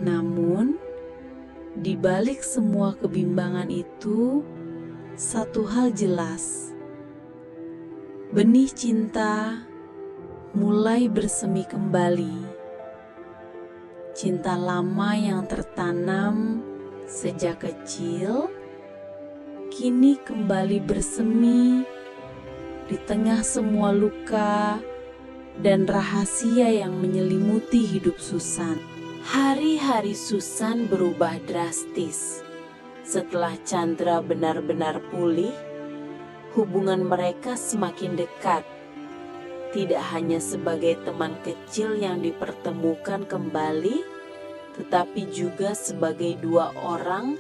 Namun, di balik semua kebimbangan itu, satu hal jelas. Benih cinta mulai bersemi kembali. Cinta lama yang tertanam sejak kecil, kini kembali bersemi di tengah semua luka dan rahasia yang menyelimuti hidup Susan. Hari-hari Susan berubah drastis. Setelah Chandra benar-benar pulih, hubungan mereka semakin dekat. Tidak hanya sebagai teman kecil yang dipertemukan kembali, tetapi juga sebagai dua orang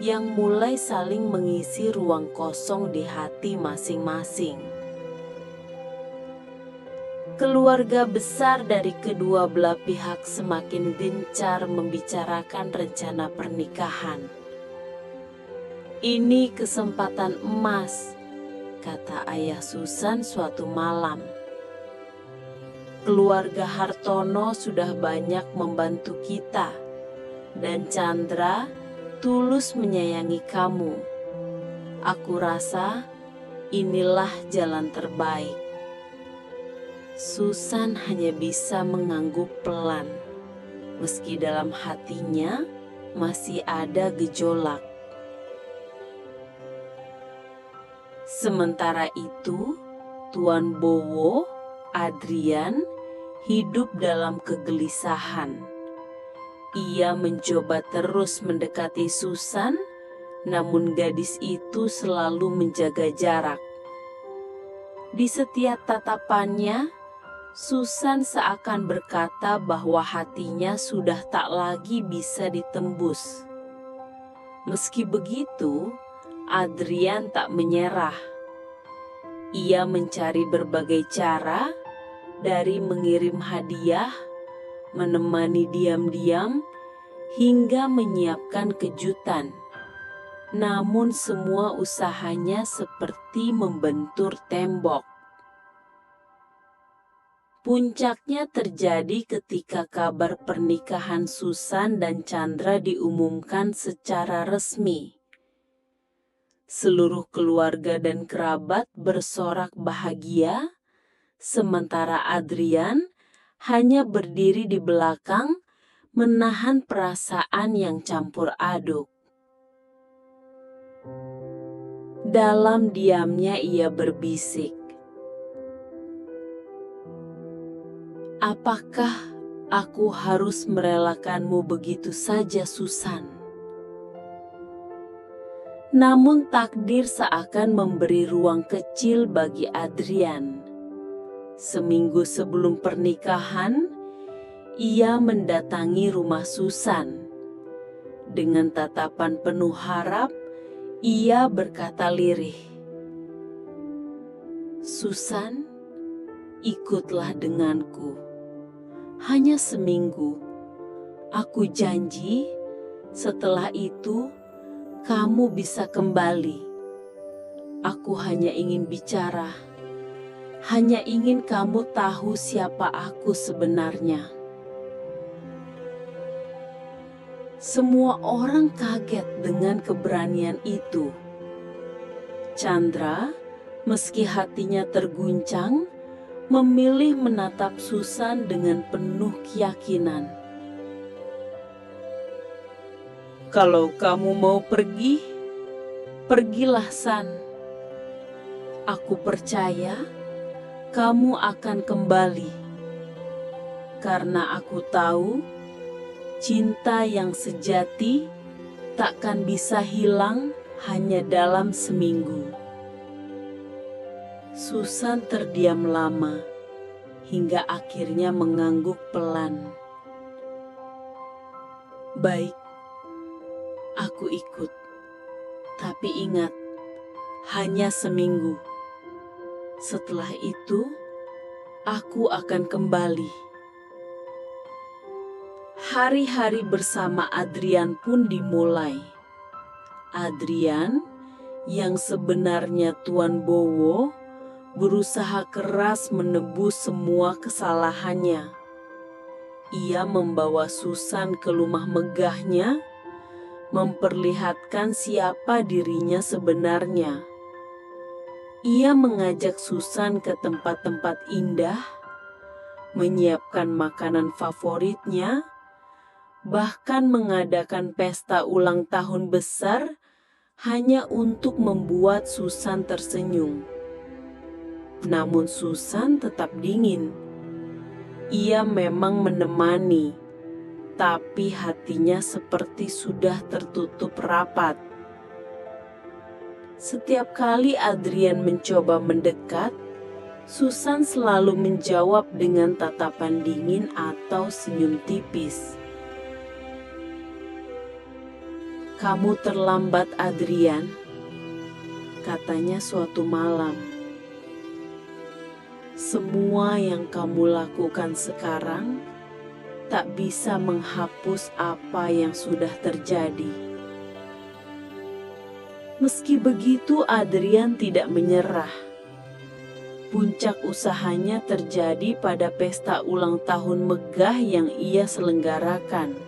yang mulai saling mengisi ruang kosong di hati masing-masing. Keluarga besar dari kedua belah pihak semakin gencar membicarakan rencana pernikahan. "Ini kesempatan emas," kata ayah Susan suatu malam. "Keluarga Hartono sudah banyak membantu kita, dan Chandra tulus menyayangi kamu. Aku rasa inilah jalan terbaik." Susan hanya bisa mengangguk pelan, meski dalam hatinya masih ada gejolak. Sementara itu, Tuan Bowo, Adrian, hidup dalam kegelisahan. Ia mencoba terus mendekati Susan, namun gadis itu selalu menjaga jarak. Di setiap tatapannya, Susan seakan berkata bahwa hatinya sudah tak lagi bisa ditembus. Meski begitu, Adrian tak menyerah. Ia mencari berbagai cara, dari mengirim hadiah, menemani diam-diam, hingga menyiapkan kejutan. Namun semua usahanya seperti membentur tembok. Puncaknya terjadi ketika kabar pernikahan Susan dan Chandra diumumkan secara resmi. Seluruh keluarga dan kerabat bersorak bahagia, sementara Adrian hanya berdiri di belakang menahan perasaan yang campur aduk. Dalam diamnya ia berbisik, "Apakah aku harus merelakanmu begitu saja, Susan?" Namun takdir seakan memberi ruang kecil bagi Adrian. Seminggu sebelum pernikahan, ia mendatangi rumah Susan. Dengan tatapan penuh harap, ia berkata lirih, "Susan, ikutlah denganku. Hanya seminggu. Aku janji, setelah itu kamu bisa kembali. Aku hanya ingin bicara, hanya ingin kamu tahu siapa aku sebenarnya." Semua orang kaget dengan keberanian itu. Chandra, meski hatinya terguncang, memilih menatap Susan dengan penuh keyakinan. "Kalau kamu mau pergi, pergilah, San. Aku percaya kamu akan kembali. Karena aku tahu cinta yang sejati takkan bisa hilang hanya dalam seminggu." Susan terdiam lama, hingga akhirnya mengangguk pelan. "Baik, aku ikut. Tapi ingat, hanya seminggu. Setelah itu, aku akan kembali." Hari-hari bersama Adrian pun dimulai. Adrian, yang sebenarnya Tuan Bowo, berusaha keras menebus semua kesalahannya. ia membawa Susan ke rumah megahnya, memperlihatkan siapa dirinya sebenarnya. Ia mengajak Susan ke tempat-tempat indah, menyiapkan makanan favoritnya, bahkan mengadakan pesta ulang tahun besar hanya untuk membuat Susan tersenyum. Namun Susan tetap dingin. Ia memang menemani, tapi hatinya seperti sudah tertutup rapat. Setiap kali Adrian mencoba mendekat, Susan selalu menjawab dengan tatapan dingin atau senyum tipis. "Kamu terlambat, Adrian," katanya suatu malam. "Semua yang kamu lakukan sekarang tak bisa menghapus apa yang sudah terjadi." Meski begitu, Adrian tidak menyerah. Puncak usahanya terjadi pada pesta ulang tahun megah yang ia selenggarakan.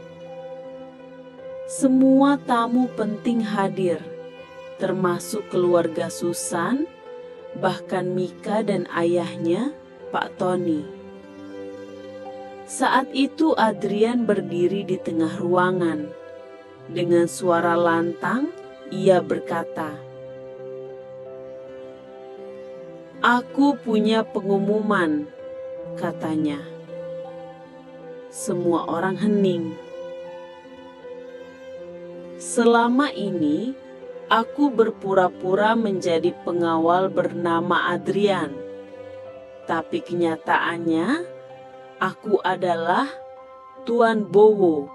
Semua tamu penting hadir, termasuk keluarga Susan, bahkan Mika dan ayahnya, Pak Tony. Saat itu Adrian berdiri di tengah ruangan. Dengan suara lantang, ia berkata, "Aku punya pengumuman," katanya. Semua orang hening. "Selama ini, aku berpura-pura menjadi pengawal bernama Adrian. Tapi kenyataannya, aku adalah Tuan Bowo,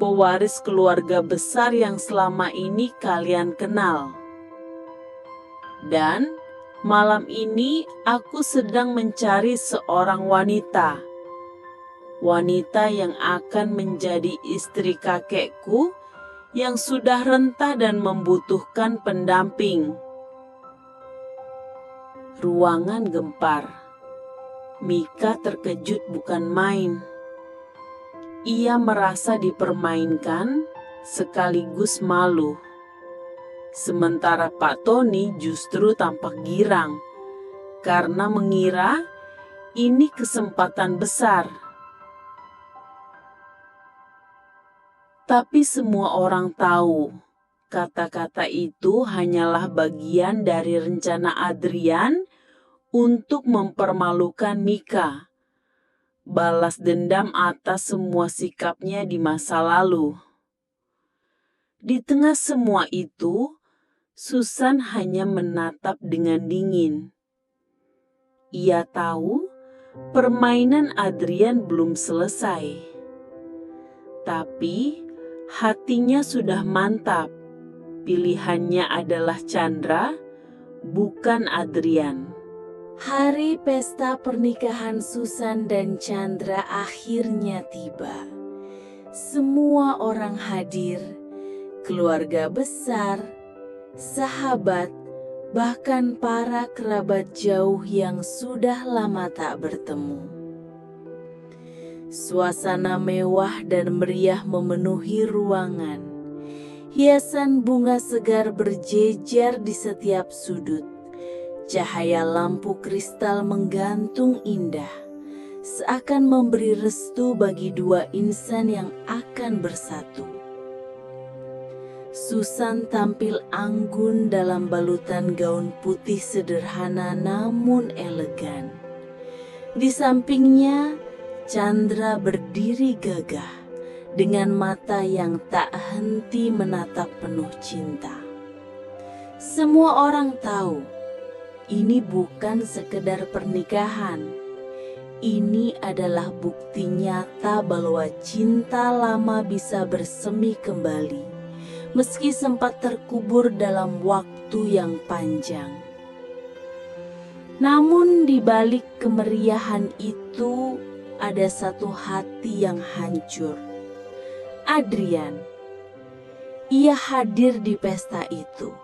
pewaris keluarga besar yang selama ini kalian kenal. Dan malam ini aku sedang mencari seorang wanita. Wanita yang akan menjadi istri kakekku yang sudah renta dan membutuhkan pendamping." Ruangan gempar. Mika terkejut bukan main. Ia merasa dipermainkan sekaligus malu. Sementara Pak Tony justru tampak girang karena mengira ini kesempatan besar. Tapi semua orang tahu, kata-kata itu hanyalah bagian dari rencana Adrian untuk mempermalukan Mika, balas dendam atas semua sikapnya di masa lalu. Di tengah semua itu, Susan hanya menatap dengan dingin. Ia tahu permainan Adrian belum selesai. Tapi hatinya sudah mantap. Pilihannya adalah Chandra, bukan Adrian. Hari pesta pernikahan Susan dan Chandra akhirnya tiba. Semua orang hadir, keluarga besar, sahabat, bahkan para kerabat jauh yang sudah lama tak bertemu. Suasana mewah dan meriah memenuhi ruangan. Hiasan bunga segar berjejer di setiap sudut. Cahaya lampu kristal menggantung indah, seakan memberi restu bagi dua insan yang akan bersatu. Susan tampil anggun dalam balutan gaun putih sederhana namun elegan. Di sampingnya, Chandra berdiri gagah dengan mata yang tak henti menatap penuh cinta. Semua orang tahu, ini bukan sekedar pernikahan. Ini adalah bukti nyata bahwa cinta lama bisa bersemi kembali, meski sempat terkubur dalam waktu yang panjang. Namun di balik kemeriahan itu, ada satu hati yang hancur. Adrian. Ia hadir di pesta itu,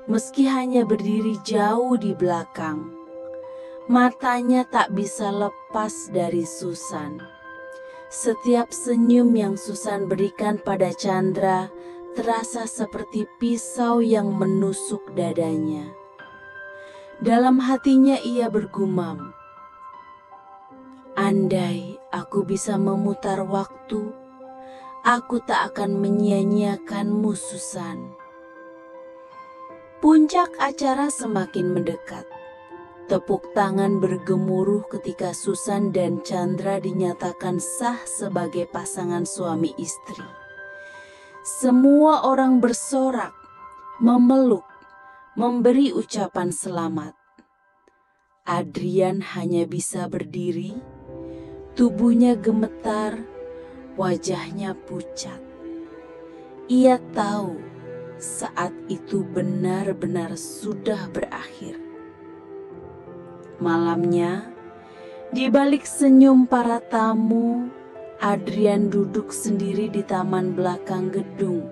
meski hanya berdiri jauh di belakang. Matanya tak bisa lepas dari Susan. Setiap senyum yang Susan berikan pada Chandra terasa seperti pisau yang menusuk dadanya. Dalam hatinya ia bergumam, "Andai aku bisa memutar waktu, aku tak akan menyia-nyiakanmu, Susan." Puncak acara semakin mendekat. Tepuk tangan bergemuruh ketika Susan dan Chandra dinyatakan sah sebagai pasangan suami istri. Semua orang bersorak, memeluk, memberi ucapan selamat. Adrian hanya bisa berdiri, tubuhnya gemetar, wajahnya pucat. Ia tahu saat itu benar-benar sudah berakhir. Malamnya, di balik senyum para tamu, Adrian duduk sendiri di taman belakang gedung.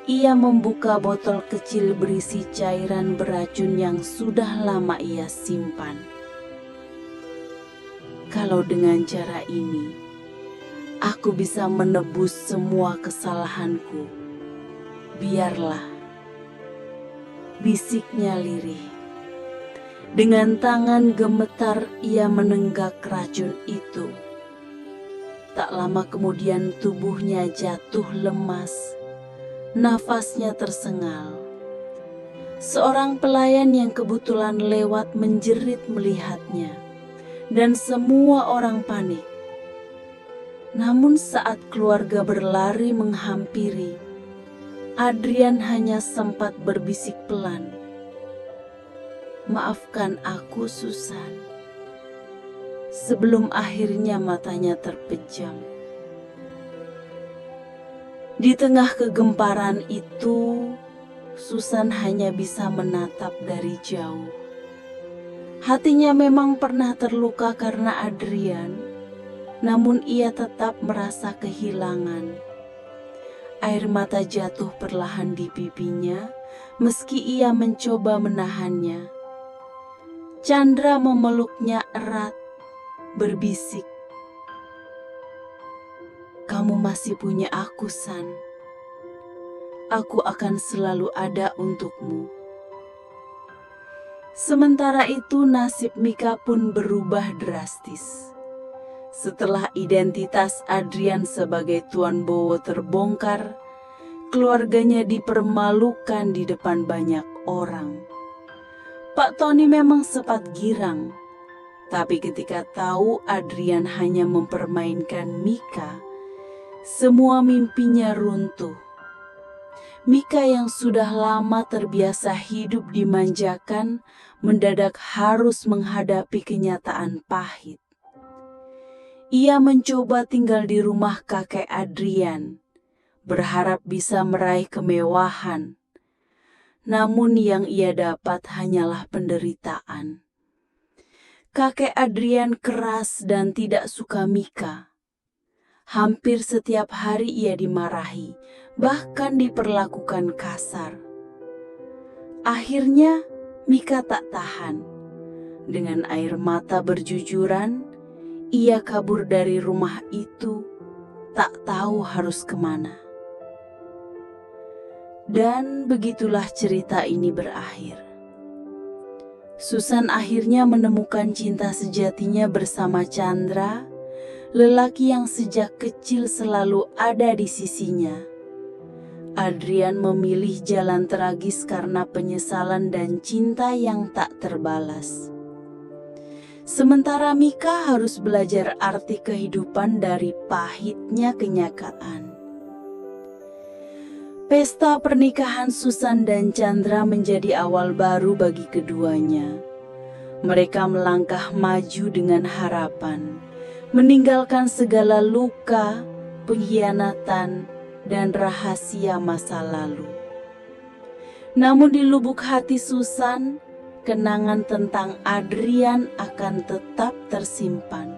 Ia membuka botol kecil berisi cairan beracun yang sudah lama ia simpan. Kalau dengan cara ini, aku bisa menebus semua kesalahanku. Biarlah, bisiknya lirih. Dengan tangan gemetar ia menenggak racun itu. Tak lama kemudian tubuhnya jatuh lemas, nafasnya tersengal. Seorang pelayan yang kebetulan lewat menjerit melihatnya, dan semua orang panik. Namun saat keluarga berlari menghampiri, Adrian hanya sempat berbisik pelan, "Maafkan aku, Susan," sebelum akhirnya matanya terpejam. Di tengah kegemparan itu, Susan hanya bisa menatap dari jauh. Hatinya memang pernah terluka karena Adrian, namun ia tetap merasa kehilangan. Air mata jatuh perlahan di pipinya, meski ia mencoba menahannya. Chandra memeluknya erat, berbisik, "Kamu masih punya aku, San. Aku akan selalu ada untukmu." Sementara itu nasib Mika pun berubah drastis. Setelah identitas Adrian sebagai Tuan Bowo terbongkar, keluarganya dipermalukan di depan banyak orang. Pak Tony memang sempat girang, tapi ketika tahu Adrian hanya mempermainkan Mika, semua mimpinya runtuh. Mika yang sudah lama terbiasa hidup dimanjakan, mendadak harus menghadapi kenyataan pahit. Ia mencoba tinggal di rumah kakek Adrian, berharap bisa meraih kemewahan. Namun yang ia dapat hanyalah penderitaan. Kakek Adrian keras dan tidak suka Mika. Hampir setiap hari ia dimarahi, bahkan diperlakukan kasar. Akhirnya Mika tak tahan. Dengan air mata berjujuran, ia kabur dari rumah itu, tak tahu harus kemana. Dan begitulah cerita ini berakhir. Susan akhirnya menemukan cinta sejatinya bersama Chandra, lelaki yang sejak kecil selalu ada di sisinya. Adrian memilih jalan tragis karena penyesalan dan cinta yang tak terbalas. Sementara Mika harus belajar arti kehidupan dari pahitnya kenyataan. Pesta pernikahan Susan dan Chandra menjadi awal baru bagi keduanya. Mereka melangkah maju dengan harapan, meninggalkan segala luka, pengkhianatan, dan rahasia masa lalu. Namun di lubuk hati Susan, kenangan tentang Adrian akan tetap tersimpan.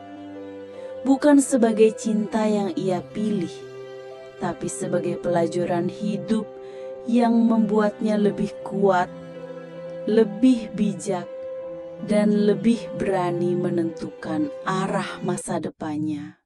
Bukan sebagai cinta yang ia pilih, tapi sebagai pelajaran hidup yang membuatnya lebih kuat, lebih bijak, dan lebih berani menentukan arah masa depannya.